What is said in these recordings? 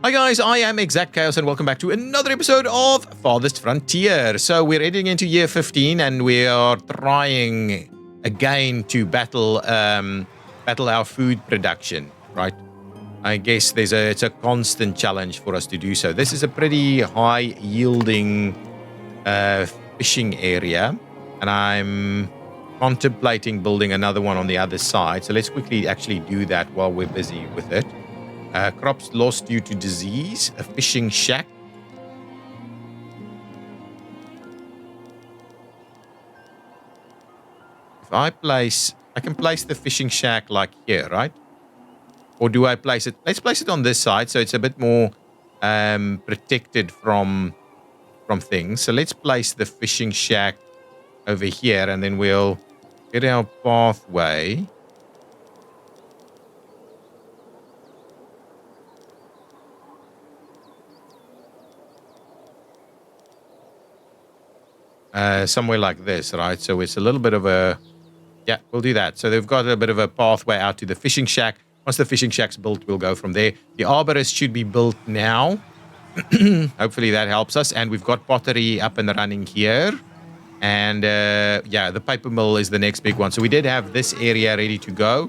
Hi guys, I am ExactChaos and welcome back to another episode of Farthest Frontier. So we're heading into year 15 and we are trying again to battle our food production, right? I guess it's a constant challenge for us to do so. This is a pretty high yielding fishing area and I'm contemplating building another one on the other side. So let's quickly actually do that while we're busy with it. Crops lost due to disease, a fishing shack. If I can place the fishing shack like here, right? Or do I place it? Let's place it on this side so it's a bit more protected from things. So let's place the fishing shack over here and then we'll get our pathway. Somewhere like this, right? So it's a little bit of a... Yeah, we'll do that. So they've got a bit of a pathway out to the fishing shack. Once the fishing shack's built, we'll go from there. The arborist should be built now. Hopefully that helps us. And we've got pottery up and running here. And yeah, the paper mill is the next big one. So we did have this area ready to go.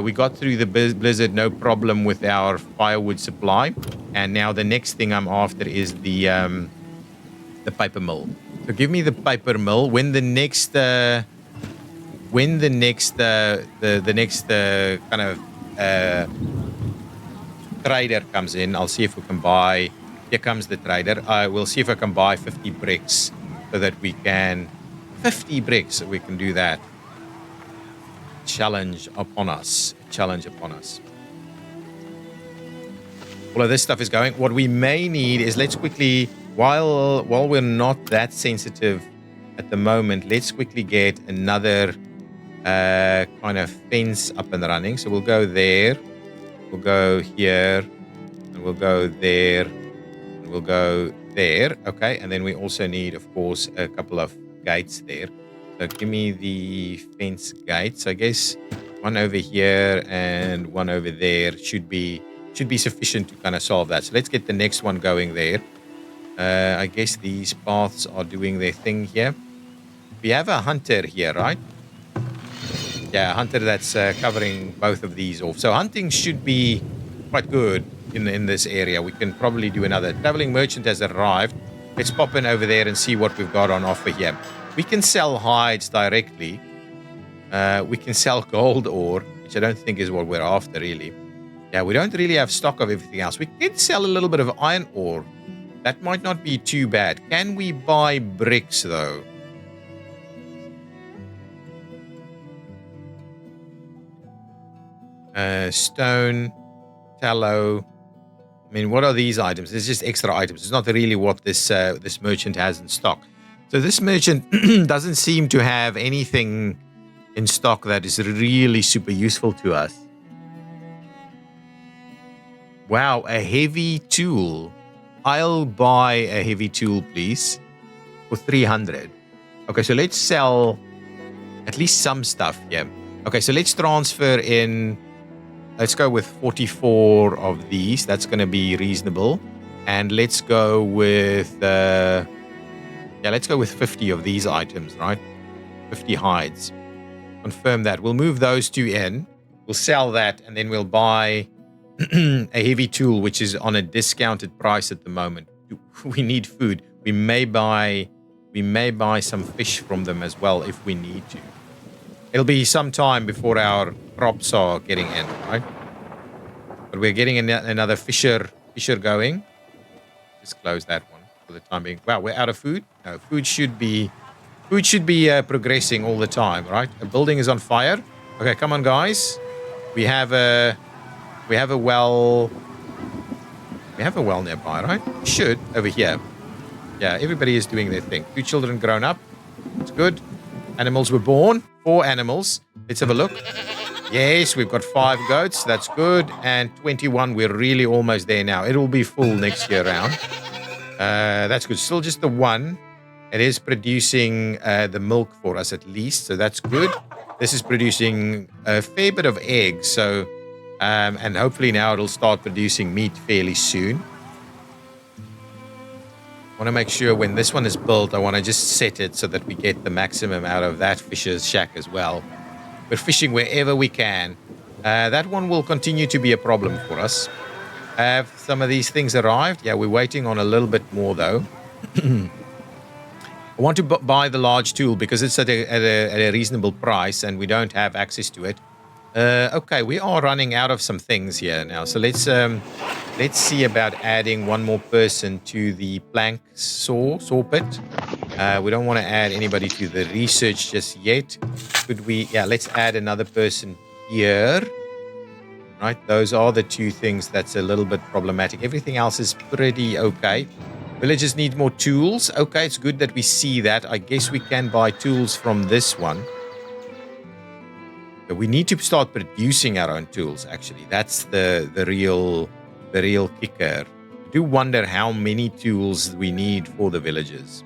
We got through the blizzard, no problem with our firewood supply. And now the next thing I'm after is the paper mill. So give me the paper mill. When the next kind of trader comes in, I'll see if we can buy. Here comes the trader. We'll see if I can buy 50 bricks so that we can 50 bricks. So we can do that. Challenge upon us. All of this stuff is going. What we may need is let's quickly. While we're not that sensitive at the moment, let's quickly get another kind of fence up and running. So we'll go there, we'll go here, and we'll go there, and we'll go there. Okay, and then we also need, of course, a couple of gates there. So give me the fence gates. I guess one over here and one over there should be sufficient to kind of solve that. So let's get the next one going there. I guess these paths are doing their thing here. We have a hunter here, right? Yeah, a hunter that's covering both of these off. So hunting should be quite good in this area. We can probably do another. Traveling merchant has arrived. Let's pop in over there and see what we've got on offer here. We can sell hides directly. We can sell gold ore, which I don't think is what we're after, really. Yeah, we don't really have stock of everything else. We can sell a little bit of iron ore. That might not be too bad. Can we buy bricks, though? Stone, tallow. I mean, what are these items? It's just extra items. It's not really what this merchant has in stock. So this merchant doesn't seem to have anything in stock that is really super useful to us. Wow, a heavy tool. I'll buy a heavy tool, please, for 300. Okay, so let's sell at least some stuff here. Okay, so let's transfer in. Let's go with 44 of these. That's going to be reasonable. And let's go with, let's go with 50 of these items, right? 50 hides. Confirm that. We'll move those two in. We'll sell that, and then we'll buy a heavy tool, which is on a discounted price at the moment. We need food. We may buy some fish from them as well if we need to. It'll be some time before our crops are getting in, right? But we're getting another fisher going. Just close that one for the time being. Wow, we're out of food. No, food should be progressing all the time, right? A building is on fire. Okay, come on, guys. We have a well nearby, right? Should over here. Yeah, everybody is doing their thing. 2 children grown up. It's good. Animals were born. 4 animals. Let's have a look. Yes, we've got 5 goats. That's good. And 21. We're really almost there now. It will be full next year round. That's good. Still just the 1. It is producing the milk for us at least. So that's good. This is producing a fair bit of eggs. So And hopefully now it'll start producing meat fairly soon. I want to make sure when this one is built, I want to just set it so that we get the maximum out of that fisher's shack as well. We're fishing wherever we can. That one will continue to be a problem for us. Have some of these things arrived? Yeah, we're waiting on a little bit more though. I want to buy the large tool because it's at a reasonable price and we don't have access to it. Okay, we are running out of some things here now. So let's see about adding one more person to the plank saw pit. We don't want to add anybody to the research just yet. Could we? Yeah, let's add another person here. Right, those are the two things that's a little bit problematic. Everything else is pretty okay. Villagers need more tools. Okay, it's good that we see that. I guess we can buy tools from this one. But we need to start producing our own tools, actually. That's the real kicker. I do wonder how many tools we need for the villagers.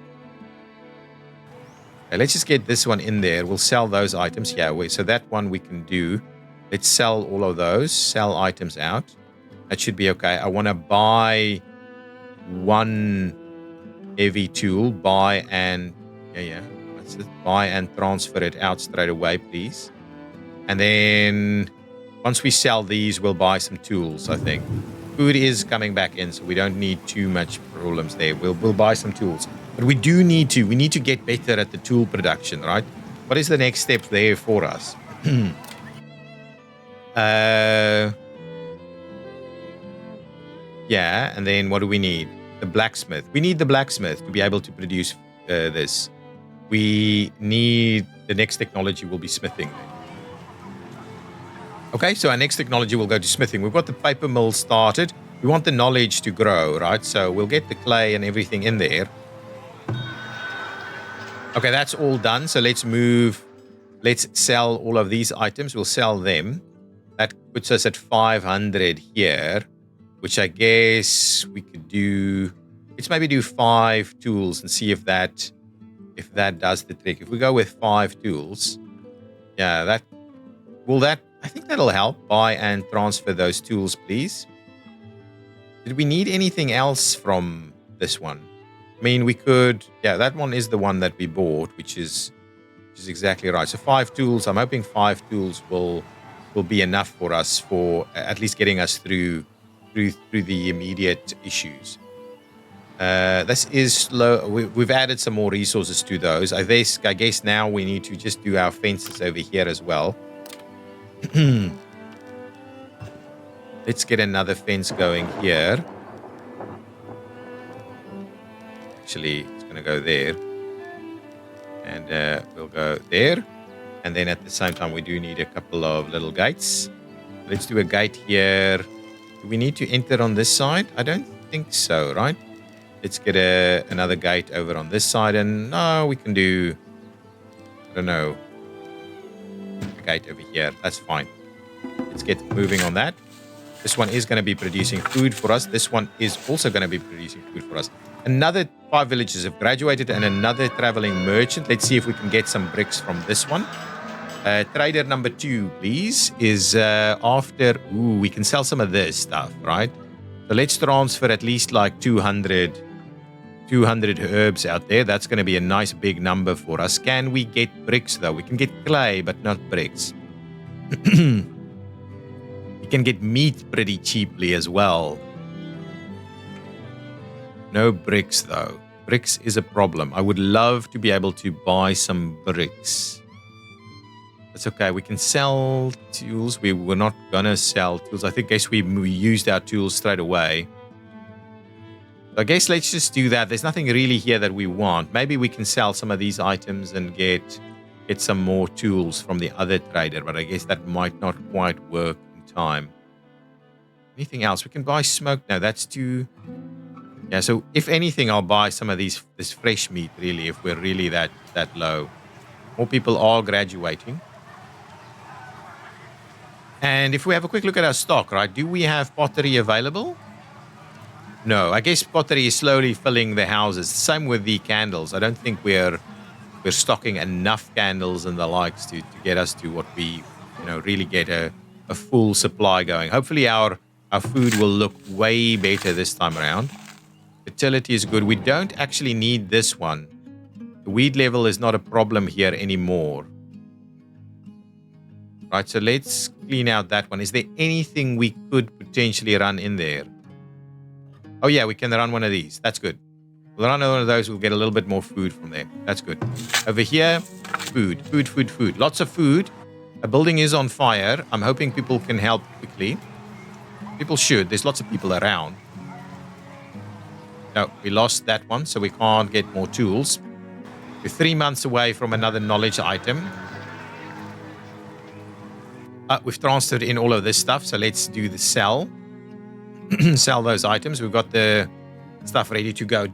Okay, let's just get this one in there. We'll sell those items. Yeah, so that one we can do. Let's sell all of those. Sell items out. That should be okay. I want to buy one heavy tool. Buy and... Yeah. That's it. Buy and transfer it out straight away, please. And then once we sell these, we'll buy some tools, I think. Food is coming back in, so we don't need too much problems there. We'll buy some tools. But we need to get better at the tool production, right? What is the next step there for us? Yeah, and then what do we need? The blacksmith. We need the blacksmith to be able to produce this. We need... The next technology will be smithing. Okay, so our next technology will go to smithing. We've got the paper mill started. We want the knowledge to grow, right? So we'll get the clay and everything in there. Okay, that's all done. So let's move. Let's sell all of these items. We'll sell them. That puts us at 500 here, which I guess we could do. Let's maybe do 5 tools and see if that does the trick. If we go with 5 tools, yeah, I think that'll help. Buy and transfer those tools, please. Did we need anything else from this one? I mean, we could... Yeah, that one is the one that we bought, which is exactly right. So 5 tools. I'm hoping 5 tools will be enough for us for at least getting us through the immediate issues. This is slow. We've added some more resources to those. I guess now we need to just do our fences over here as well. Let's get another fence going here. Actually, it's going to go there. And we'll go there. And then at the same time, we do need a couple of little gates. Let's do a gate here. Do we need to enter on this side? I don't think so, right? Let's get another gate over on this side. And no, we can do... I don't know. A gate over here. That's fine. Let's get moving on that. This one is going to be producing food for us. This one is also going to be producing food for us. Another 5 villages have graduated and another traveling merchant. Let's see if we can get some bricks from this one. Trader number 2, please, is after... Ooh, we can sell some of this stuff, right? So let's transfer at least like 200 herbs out there. That's going to be a nice big number for us. Can we get bricks, though? We can get clay, but not bricks. We can get meat pretty cheaply as well. No bricks, though. Bricks is a problem. I would love to be able to buy some bricks. That's okay. We can sell tools. We were not going to sell tools. I guess we used our tools straight away. So I guess let's just do that. There's nothing really here that we want. Maybe we can sell some of these items and get some more tools from the other trader. But I guess that might not quite work in time. Anything else? We can buy smoke. No, that's too... Yeah, so if anything, I'll buy some of this fresh meat, really, if we're really that low. More people are graduating. And if we have a quick look at our stock, right, do we have pottery available? No, I guess pottery is slowly filling the houses. Same with the candles. I don't think we're stocking enough candles and the likes to get us to what we, really get a a full supply going. Hopefully our food will look way better this time around. Fertility is good. We don't actually need this one. The weed level is not a problem here anymore. Right, so let's clean out that one. Is there anything we could potentially run in there? Oh yeah, we can run one of these. That's good. We'll run one of those. We'll get a little bit more food from there. That's good. Over here, food. Lots of food. A building is on fire. I'm hoping people can help quickly. People should. There's lots of people around. No, we lost that one, so we can't get more tools. We're 3 months away from another knowledge item. We've transferred in all of this stuff, so let's do the sell. Sell those items. We've got the stuff ready to go.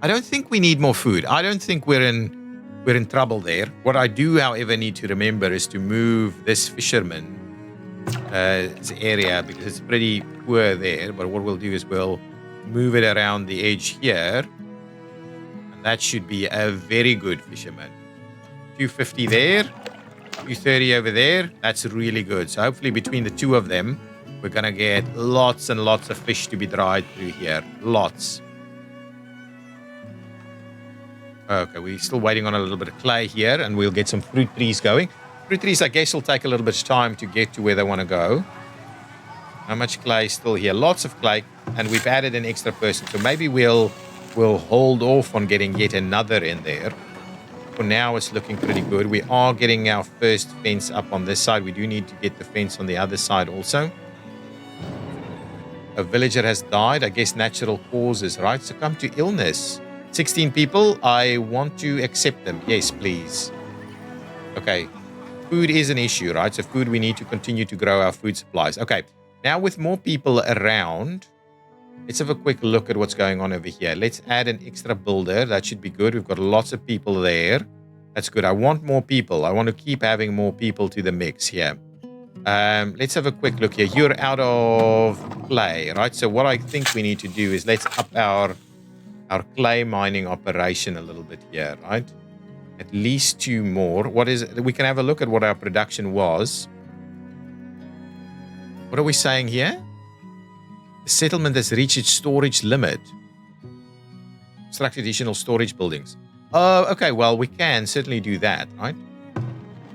I don't think we need more food. I don't think we're in trouble there. What I do, however, need to remember is to move this fisherman's area because it's pretty poor there. But what we'll do is we'll move it around the edge here. And that should be a very good fisherman. 250 there. 230 over there. That's really good. So hopefully between the two of them, we're going to get lots and lots of fish to be dried through here. Lots. Okay, we're still waiting on a little bit of clay here, and we'll get some fruit trees going. Fruit trees, I guess, will take a little bit of time to get to where they want to go. How much clay is still here? Lots of clay, and we've added an extra person. So maybe we'll hold off on getting yet another in there. For now, it's looking pretty good. We are getting our first fence up on this side. We do need to get the fence on the other side also. A villager has died. I guess natural causes, right? Succumb to illness. 16 people. I want to accept them. Yes, please. Okay. Food is an issue, right? So food, we need to continue to grow our food supplies. Okay. Now with more people around, let's have a quick look at what's going on over here. Let's add an extra builder. That should be good. We've got lots of people there. That's good. I want more people. I want to keep having more people to the mix here. Let's have a quick look here. You're out of clay, right? So what I think we need to do is let's up our clay mining operation a little bit here, right? At least 2 more. What is it? We can have a look at what our production was. What are we saying here? The settlement has reached its storage limit. Construct additional storage buildings. Oh, okay. Well, we can certainly do that, right?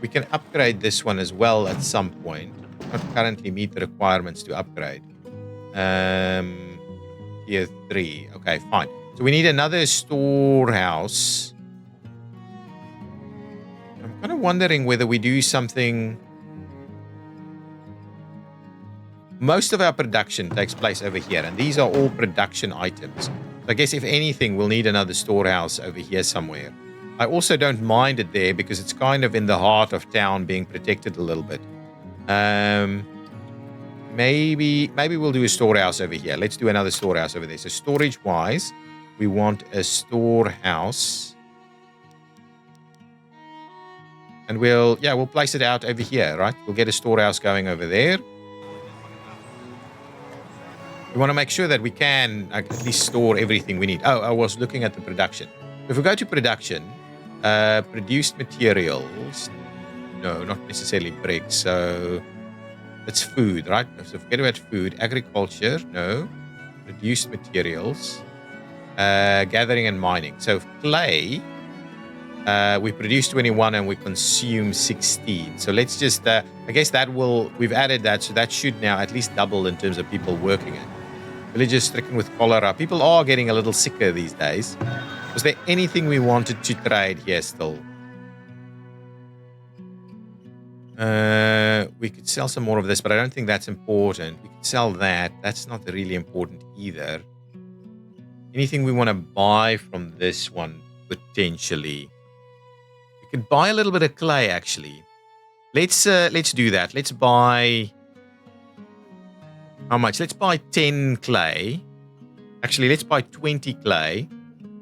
We can upgrade this one as well at some point. Not currently meet the requirements to upgrade. Tier 3. Okay, fine. So we need another storehouse. I'm kind of wondering whether we do something. Most of our production takes place over here, and these are all production items. So I guess if anything, we'll need another storehouse over here somewhere. I also don't mind it there because it's kind of in the heart of town being protected a little bit. Maybe we'll do a storehouse over here. Let's do another storehouse over there. So storage-wise, we want a storehouse. And we'll place it out over here, right? We'll get a storehouse going over there. We want to make sure that we can at least store everything we need. Oh, I was looking at the production. If we go to production, produced materials. No, not necessarily bricks. So it's food, right? So forget about food. Agriculture, no. Produced materials. Gathering and mining. So clay, we produce 21 and we consume 16. So let's just, I guess we've added that. So that should now at least double in terms of people working it. Villagers stricken with cholera. People are getting a little sicker these days. Was there anything we wanted to trade here still? We could sell some more of this, but I don't think that's important. We could sell that. That's not really important either. Anything we want to buy from this one, potentially? We could buy a little bit of clay, actually. Let's do that. Let's buy... How much? Let's buy 10 clay. Actually, let's buy 20 clay.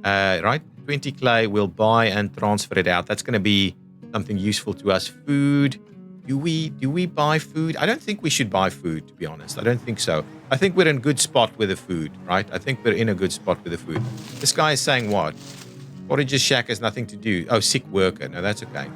Right? 20 clay, we'll buy and transfer it out. That's going to be something useful to us. Food. Do we buy food? I don't think we should buy food, to be honest. I don't think so. I think we're in a good spot with the food, right? I think we're in a good spot with the food. This guy is saying what? Forager's shack has nothing to do. Oh, sick worker. No, that's okay.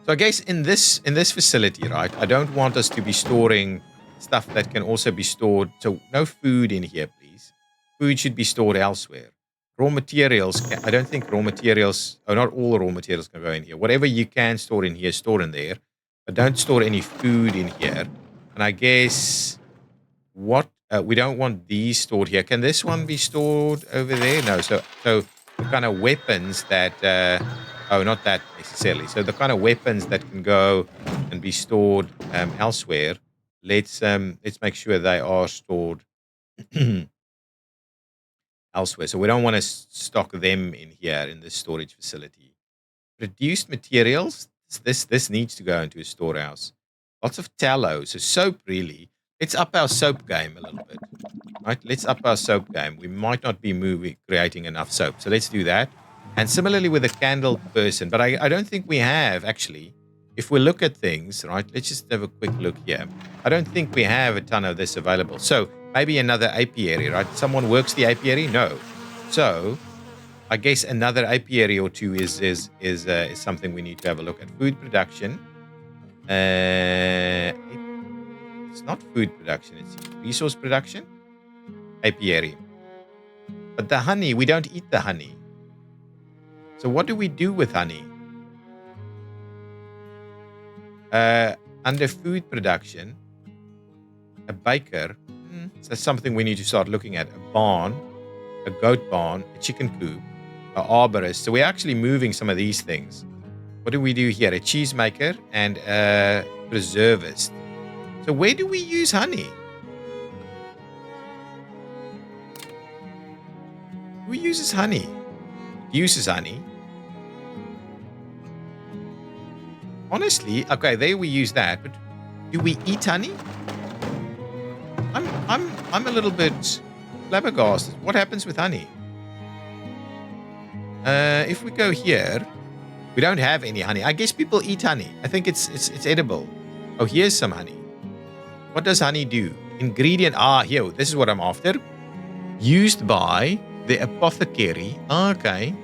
So I guess in this facility, right, I don't want us to be storing stuff that can also be stored. So no food in here, please. Food should be stored elsewhere. Raw materials, I don't think raw materials, not all raw materials can go in here. Whatever you can store in here, store in there. But don't store any food in here. And I guess what we don't want these stored here. Can this one be stored over there? No. So the kind of weapons that not that necessarily. So the kind of weapons that can go and be stored elsewhere. Let's make sure they are stored elsewhere. So we don't want to stock them in here in this storage facility. Reduced materials. This needs to go into a storehouse. Lots of tallow. So soap, really. Let's up our soap game a little bit. Right? Let's up our soap game. We might not be creating enough soap. So let's do that. And similarly with the candle person. But I don't think we have, actually. If we look at things, right? Let's just have a quick look here. I don't think we have a ton of this available. So maybe another apiary, right? Someone works the apiary? No. So I guess another apiary or two is something we need to have a look at. Food production. It's not food production. It's resource production. Apiary. But the honey, we don't eat the honey. So what do we do with honey? Under food production, a baker. So that's something we need to start looking at. A barn, a goat barn, a chicken coop, an arborist. So we're actually moving some of these things. What do we do here? A cheesemaker and a preservist. So where do we use honey? Who uses honey? Uses honey. Honestly, okay, there we use that, but do we eat honey? I'm a little bit flabbergasted. What happens with honey? If we go here, we don't have any honey. I guess people eat honey. I think it's edible. Oh, here's some honey. What does honey do? Ingredient. Here. This is what I'm after. Used by the apothecary. Okay.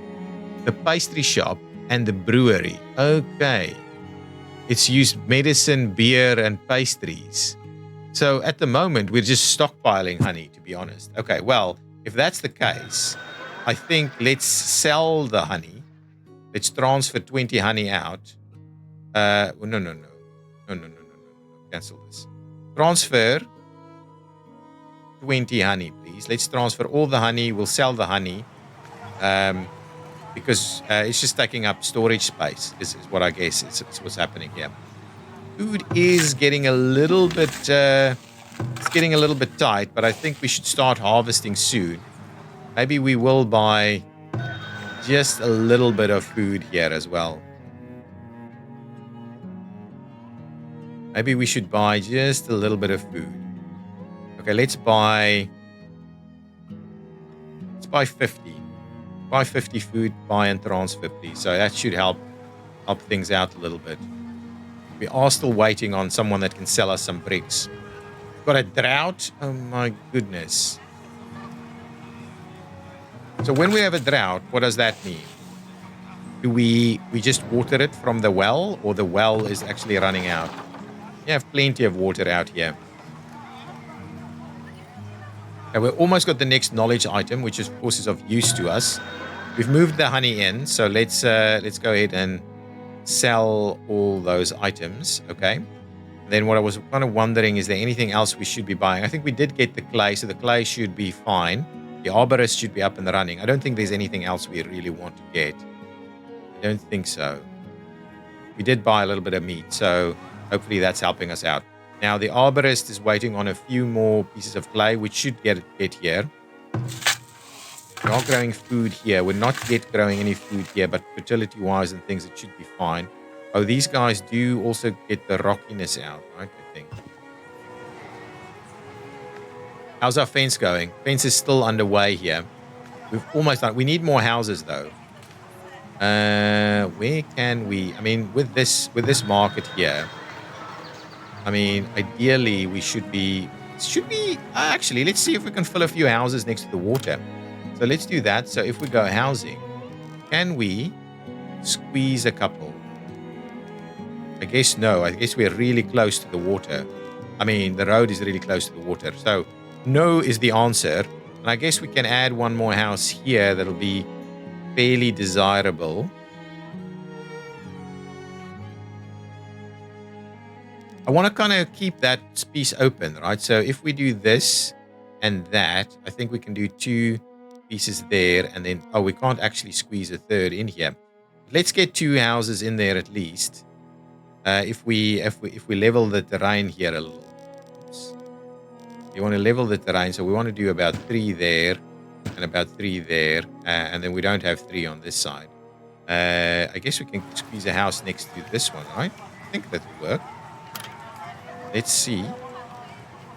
The pastry shop and the brewery. Okay. It's used medicine, beer, and pastries. So at the moment, we're just stockpiling honey, to be honest. Okay, well, if that's the case, I think let's sell the honey. Let's transfer 20 honey out. No. Cancel this. Transfer 20 honey, please. Let's transfer all the honey. We'll sell the honey. Because it's just taking up storage space, is what I guess is what's happening here. Food is getting a little bit, it's getting a little bit tight, but I think we should start harvesting soon. Maybe we will buy just a little bit of food here as well. Maybe we should buy just a little bit of food. Okay, let's buy 50. Buy 50 food, buy and transfer, please. So that should help things out a little bit. We are still waiting on someone that can sell us some bricks. Got a drought? Oh my goodness. So when we have a drought, what does that mean? Do we just water it from the well, or the well is actually running out? You have plenty of water out here. Okay, we've almost got the next knowledge item, which of course is of use to us. We've moved the honey in, so let's go ahead and sell all those items. Okay. And then what I was kind of wondering, is there anything else we should be buying? I think we did get the clay, so the clay should be fine. The arborist should be up and running. I don't think there's anything else we really want to get. I don't think so. We did buy a little bit of meat, so hopefully that's helping us out. Now, the arborist is waiting on a few more pieces of clay, which should get here. We are growing food here. We're not yet growing any food here, but fertility-wise and things, it should be fine. Oh, these guys do also get the rockiness out, right? I think. How's our fence going? Fence is still underway here. We've almost done. We need more houses, though. Where can we? I mean, with this market here. I mean, ideally, we should be. Actually, let's see if we can fill a few houses next to the water. So let's do that. So if we go housing, can we squeeze a couple? I guess no. I guess we're really close to the water. I mean, the road is really close to the water. So no is the answer. And I guess we can add one more house here that'll be fairly desirable. I want to kind of keep that piece open, right? So if we do this and that, I think we can do 2 pieces there. And then, oh, we can't actually squeeze a third in here. Let's get 2 houses in there at least. If we level the terrain here a little. Oops. You want to level the terrain, so we want to do about 3 there and about 3 there, and then we don't have 3 on this side. I guess we can squeeze a house next to this one, right? I think that would work. Let's see.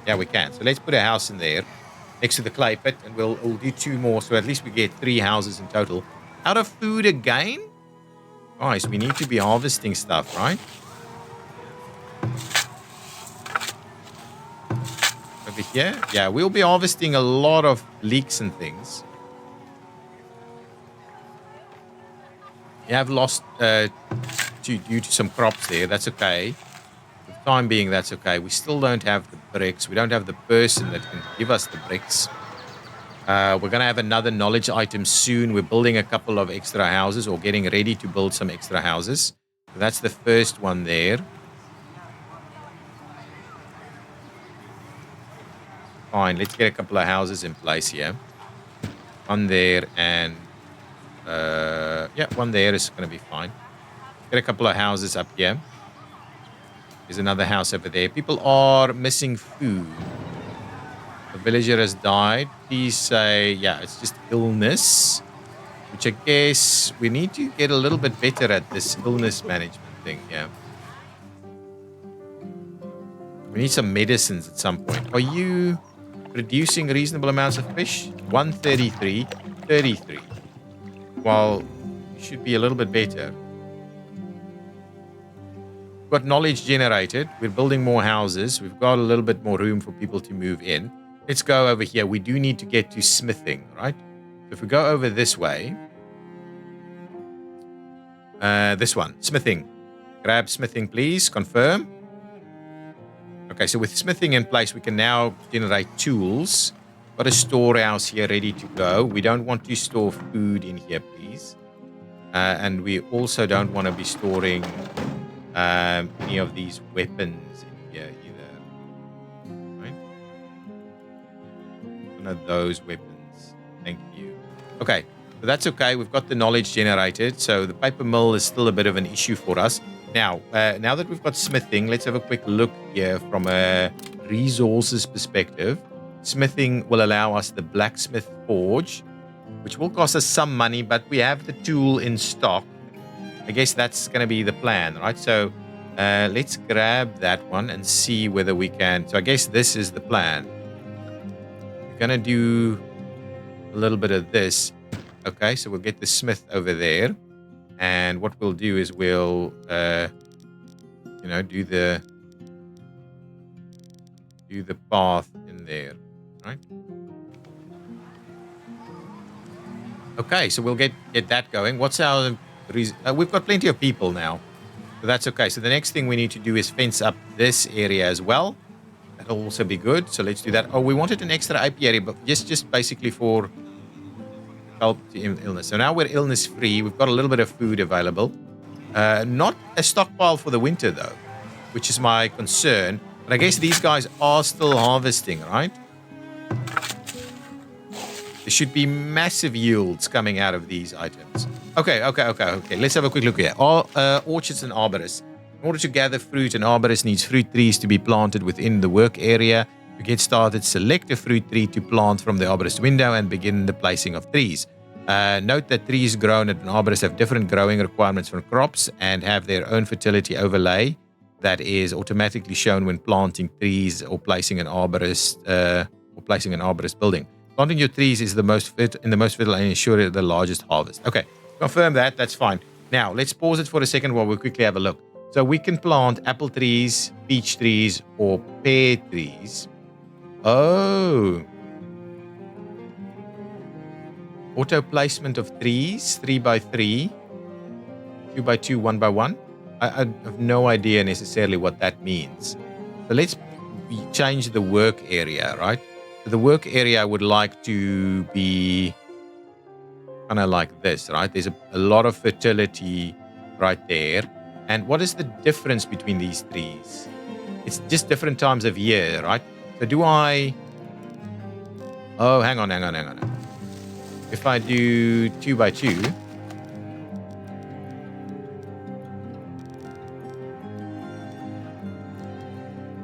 Yeah, we can. So let's put a house in there next to the clay pit, and we'll do 2 more, so at least we get 3 houses in total. Out of food again? Guys, we need to be harvesting stuff, right? Over here? Yeah, we'll be harvesting a lot of leeks and things. We have lost due to some crops there. That's okay. For the time being, that's okay. We still don't have the bricks. We don't have the person that can give us the bricks. We're going to have another knowledge item soon. We're building a couple of extra houses or getting ready to build some extra houses. So that's the first one there. Fine, let's get a couple of houses in place here. One there and... yeah, one there is going to be fine. Get a couple of houses up here. There's another house over there. People are missing food. A villager has died. Please say, yeah, it's just illness. Which I guess we need to get a little bit better at this illness management thing, yeah. We need some medicines at some point. Are you producing reasonable amounts of fish? 133, 33. Well, you should be a little bit better. We've got knowledge generated. We're building more houses. We've got a little bit more room for people to move in. Let's go over here. We do need to get to smithing, right? So if we go over this way, this one, smithing. Grab smithing, please. Confirm. Okay, so with smithing in place, we can now generate tools. Got a storehouse here ready to go. We don't want to store food in here, please. And we also don't want to be storing any of these weapons in here either. Right? None of those weapons. Thank you. Okay, so that's okay. We've got the knowledge generated. So the paper mill is still a bit of an issue for us. Now that we've got smithing, let's have a quick look here from a resources perspective. Smithing will allow us the blacksmith forge, which will cost us some money, but we have the tool in stock. I guess that's going to be the plan, right? So let's grab that one and see whether we can. So I guess this is the plan. We're going to do a little bit of this. Okay, so we'll get the smith over there. And what we'll do is we'll, do the path in there, right? Okay, so we'll get that going. What's our reason? We've got plenty of people now, so that's okay. So the next thing we need to do is fence up this area as well. That'll also be good. So let's do that. Oh, we wanted an extra apiary, but just basically for help to illness. So now we're illness free. We've got a little bit of food available. Not a stockpile for the winter though, which is my concern. But I guess these guys are still harvesting, right? There should be massive yields coming out of these items. Okay. Let's have a quick look here. Orchards and arborists. In order to gather fruit, an arborist needs fruit trees to be planted within the work area. To get started, select a fruit tree to plant from the arborist window and begin the placing of trees. Note that trees grown at an arborist have different growing requirements from crops and have their own fertility overlay that is automatically shown when planting trees or placing an arborist building. Planting your trees is the most fertile and ensure the largest harvest. Okay, confirm that. That's fine. Now let's pause it for a second while we quickly have a look. So we can plant apple trees, peach trees, or pear trees. Oh. Auto placement of trees, 3 by 3, 2 by 2, 1 by 1. I have no idea necessarily what that means. So let's change the work area, right? So the work area I would like to be kind of like this, right? There's a lot of fertility right there. And what is the difference between these trees? It's just different times of year, right? So do I... Oh, hang on. If I do 2 by 2...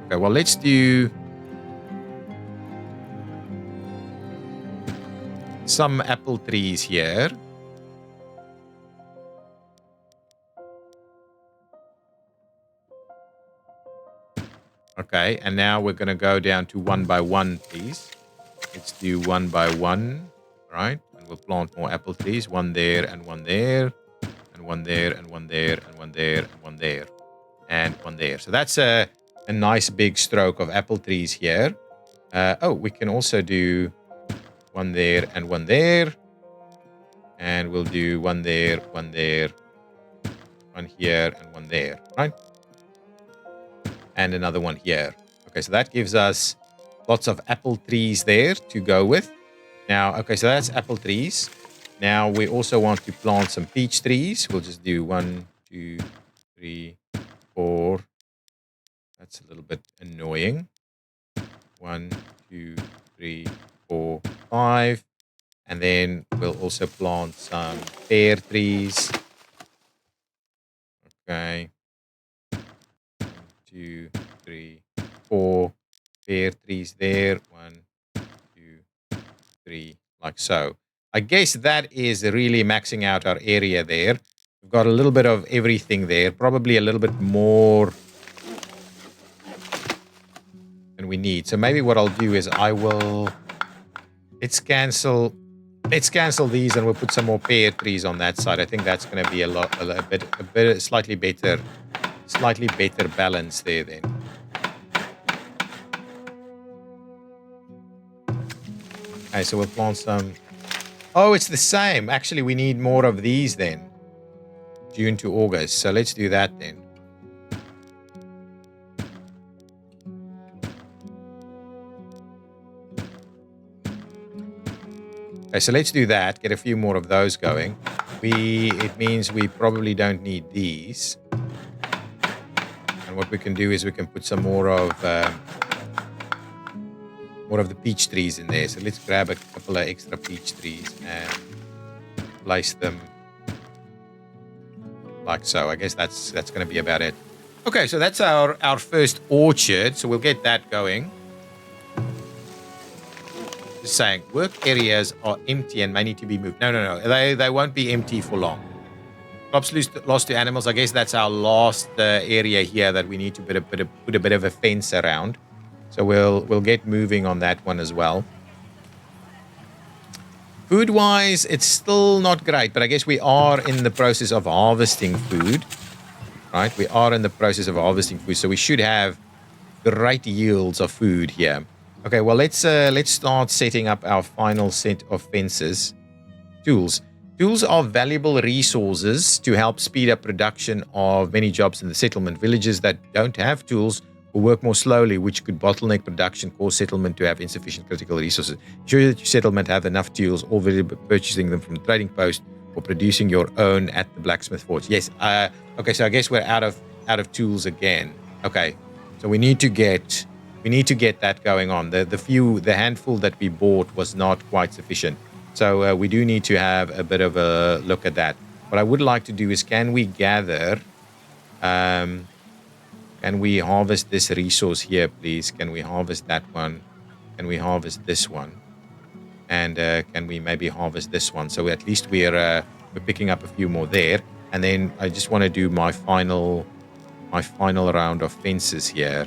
Okay, well, let's do some apple trees here. Okay, and now we're going to go down to 1 by 1, please. Let's do 1 by 1, right? And we'll plant more apple trees. 1 there, and 1 there, and 1 there, and 1 there, and 1 there, and 1 there, and 1 there. So that's a nice big stroke of apple trees here. Oh, we can also do 1 there, and 1 there. And we'll do 1 there, 1 there, 1 here, and 1 there, right? And another one here. Okay, so that gives us lots of apple trees there to go with. Now, okay, so that's apple trees. Now we also want to plant some peach trees. We'll just do 1, 2, 3, 4. That's a little bit annoying. 1, 2, 3, 4, 5. And then we'll also plant some pear trees. Okay. 1, 2, 3, 4 pear trees there. 1, 2, 3, like so. I guess that is really maxing out our area there. We've got a little bit of everything there. Probably a little bit more than we need. So maybe what I'll do is I will... Let's cancel these and we'll put some more pear trees on that side. I think that's going to be a slightly better balance there then. Okay, so we'll plant some... Oh, it's the same. Actually, we need more of these then. June to August. So let's do that then. Okay, so let's do that. Get a few more of those going. It means we probably don't need these. And what we can do is we can put some more of the peach trees in there. So let's grab a couple of extra peach trees and place them like so. I guess that's going to be about it. Okay, so that's our first orchard. So we'll get that going. Just saying, work areas are empty and may need to be moved. No. They won't be empty for long. Crops lost to animals. I guess that's our last area here that we need to put a bit of a fence around. So we'll get moving on that one as well. Food-wise, it's still not great, but I guess we are in the process of harvesting food, right? We are in the process of harvesting food, so we should have great yields of food here. Okay, well, let's start setting up our final set of fences. Tools. Tools are valuable resources to help speed up production of many jobs in the settlement. Villages that don't have tools will work more slowly, which could bottleneck production, cause settlement to have insufficient critical resources. Ensure that your settlement have enough tools, or purchasing them from the trading post or producing your own at the blacksmith forge. Yes. Okay, so I guess we're out of tools again. Okay, so we need to get that going on. The handful that we bought was not quite sufficient. So we do need to have a bit of a look at that. What I would like to do is, can we gather, can we harvest this resource here, please? Can we harvest that one? Can we harvest this one? And can we maybe harvest this one? So at least we're picking up a few more there. And then I just want to do my final round of fences here.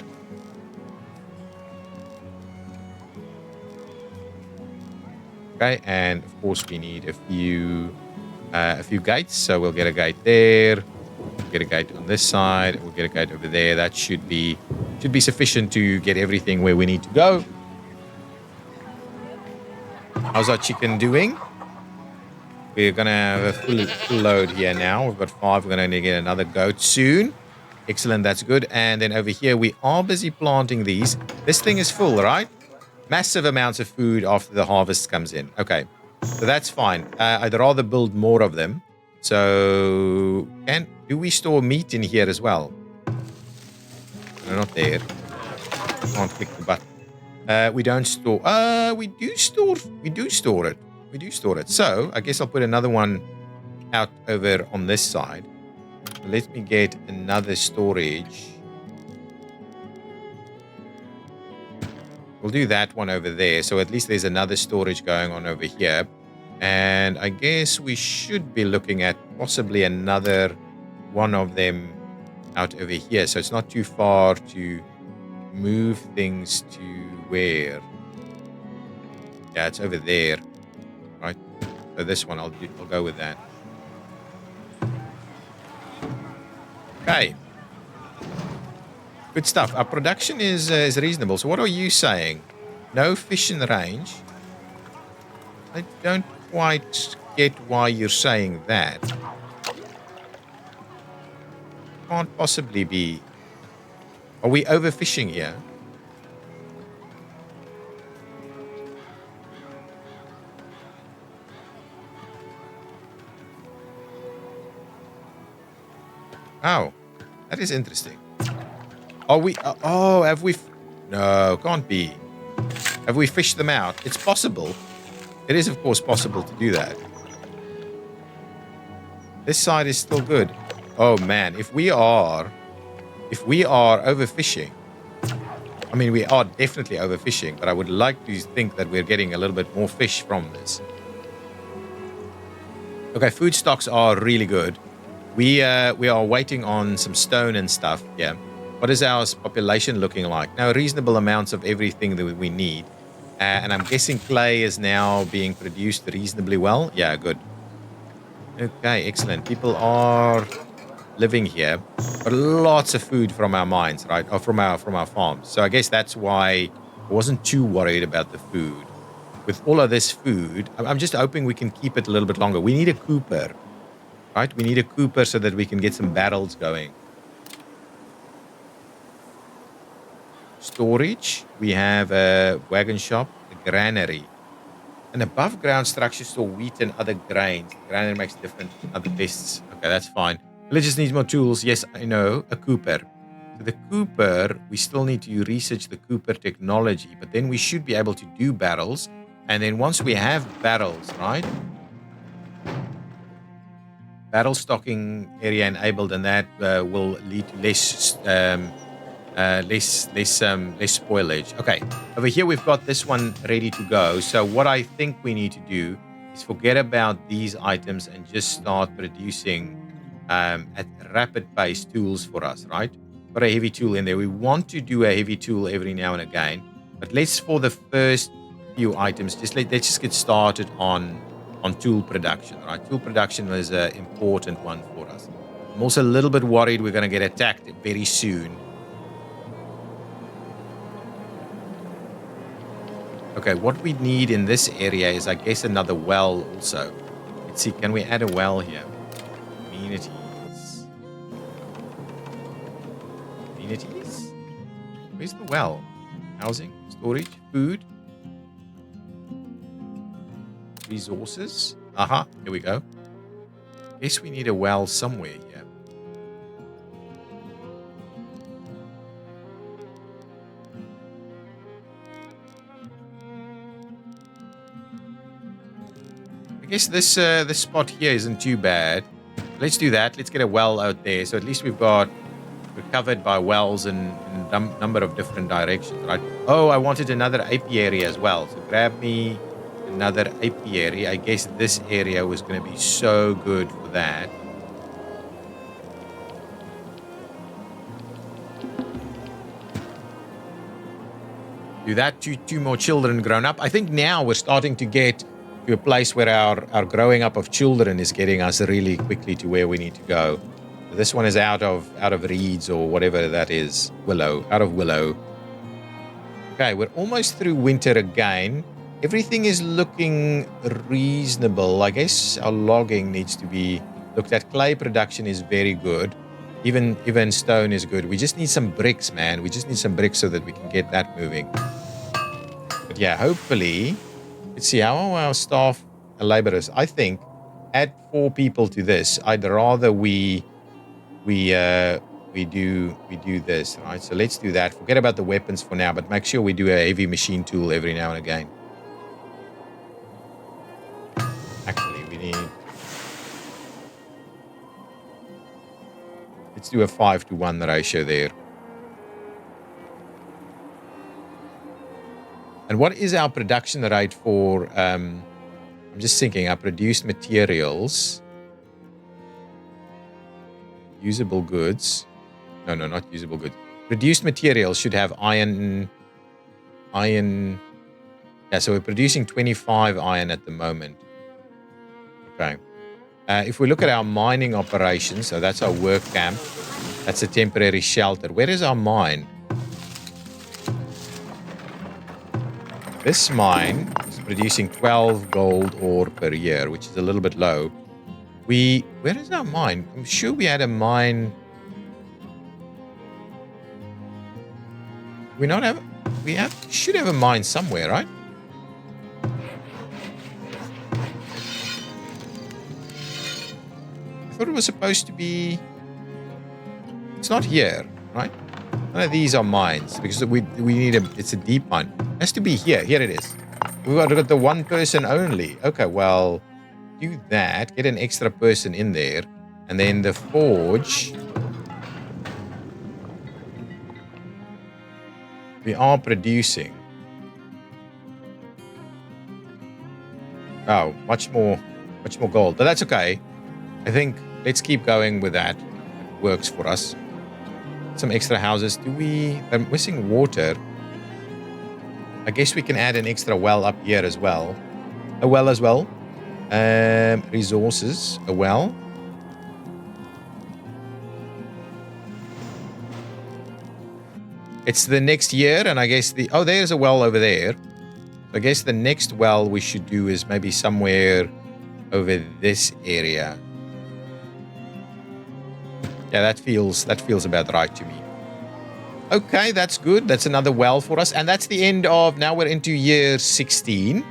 Okay, and of course we need a few gates. So we'll get a gate there, we'll get a gate on this side, we'll get a gate over there. That should be sufficient to get everything where we need to go. How's our chicken doing? We're gonna have a full load here now. We've got 5. We're gonna get another goat soon. Excellent, that's good. And then over here, we are busy planting these. This thing is full, right? Massive amounts of food after the harvest comes in. Okay, so that's fine. I'd rather build more of them. So, do we store meat in here as well? No, not there. Can't click the button. We don't store. We do store it. We do store it. So, I guess I'll put another one out over on this side. Let me get another storage. We'll do that one over there. So at least there's another storage going on over here. And I guess we should be looking at possibly another one of them out over here. So it's not too far to move things to where? Yeah, it's over there. Right? So this one, I'll go with that. Okay. Good stuff. Our production is reasonable. So what are you saying? No fish in the range. I don't quite get why you're saying that. Can't possibly be. Are we overfishing here? Oh, that is interesting. Are we? Oh, have we? No, can't be. Have we fished them out? It's possible. It is, of course, possible to do that. This side is still good. Oh man, if we are overfishing, I mean, we are definitely overfishing, but I would like to think that we're getting a little bit more fish from this. Okay, food stocks are really good. We are waiting on some stone and stuff. Yeah. What is our population looking like? Now, reasonable amounts of everything that we need. And I'm guessing clay is now being produced reasonably well. Yeah, good. Okay, excellent. People are living here, but lots of food from our mines, right? Or from our farms. So I guess that's why I wasn't too worried about the food. With all of this food, I'm just hoping we can keep it a little bit longer. We need a cooper, right? We need a cooper so that we can get some barrels going. Storage. We have a wagon shop, a granary. An above ground structure store wheat and other grains. The granary makes different other pests. Okay, that's fine. Villagers needs more tools. Yes, I know. A cooper. So the cooper, we still need to research the cooper technology, but then we should be able to do barrels. And then once we have barrels, right? Barrel stocking area enabled, and that will lead to less spoilage. Okay, over here we've got this one ready to go. So what I think we need to do is forget about these items and just start producing at rapid pace tools for us, right? Got a heavy tool in there. We want to do a heavy tool every now and again, but let's, for the first few items, let's just get started on tool production, right? Tool production is an important one for us. I'm also a little bit worried we're going to get attacked very soon. Okay, what we need in this area is, I guess, another well also. Let's see, can we add a well here? Amenities. Amenities? Where's the well? Housing, storage, food, resources. Aha, here we go. Guess we need a well somewhere here. I guess this spot here isn't too bad. Let's do that. Let's get a well out there. So at least we're covered by wells in a number of different directions, right? Oh, I wanted another apiary as well. So grab me another apiary. I guess this area was going to be so good for that. Do that. Two more children grown up. I think now we're starting to get to a place where our growing up of children is getting us really quickly to where we need to go. This one is out of reeds or whatever that is. Out of willow. Okay, we're almost through winter again. Everything is looking reasonable. I guess our logging needs to be looked at. Clay production is very good. Even stone is good. We just need some bricks, man. We just need some bricks so that we can get that moving. But yeah, hopefully, let's see how are our staff laborers. I think add 4 people to this. I'd rather we do this, right? So let's do that. Forget about the weapons for now, but make sure we do a heavy machine tool every now and again. Actually, we need. Let's do a 5-to-1 ratio there. And what is our production rate for? I'm just thinking. Our produced materials, usable goods. No, not usable goods. Produced materials should have iron. Yeah, so we're producing 25 iron at the moment. Okay. If we look at our mining operations, so that's our work camp. That's a temporary shelter. Where is our mine? This mine is producing 12 gold ore per year, which is a little bit low. Where is our mine? I'm sure we had a mine. We should have a mine somewhere, right? I thought it was supposed to be. It's not here, right? None of these are mines because we need it's a deep mine. It has to be here. Here it is. We've got the 1 person only. Okay, well, do that. Get an extra person in there. And then the forge. We are producing. Oh, much more gold. But that's okay. I think let's keep going with that. It works for us. Some extra houses. I'm missing water. I guess we can add an extra well up here as well. A well as well. Resources. A well. It's the next year, and I guess there's a well over there. I guess the next well we should do is maybe somewhere over this area. Yeah, that feels about right to me. Okay, that's good. That's another well for us. And that's the end of, now we're into year 16.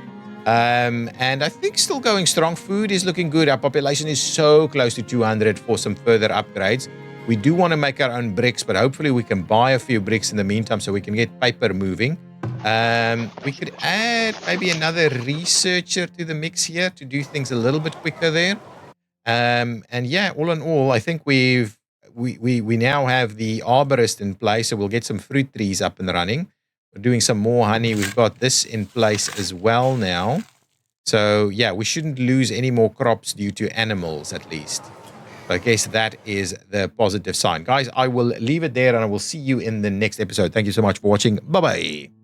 And I think still going strong. Food is looking good. Our population is so close to 200 for some further upgrades. We do want to make our own bricks, but hopefully we can buy a few bricks in the meantime so we can get paper moving. We could add maybe another researcher to the mix here to do things a little bit quicker there. And yeah, all in all, I think we now have the arborist in place, so we'll get some fruit trees up and running. We're doing some more honey. We've got this in place as well now. So yeah, we shouldn't lose any more crops due to animals at least. I guess that is the positive sign. Guys, I will leave it there and I will see you in the next episode. Thank you so much for watching. Bye-bye.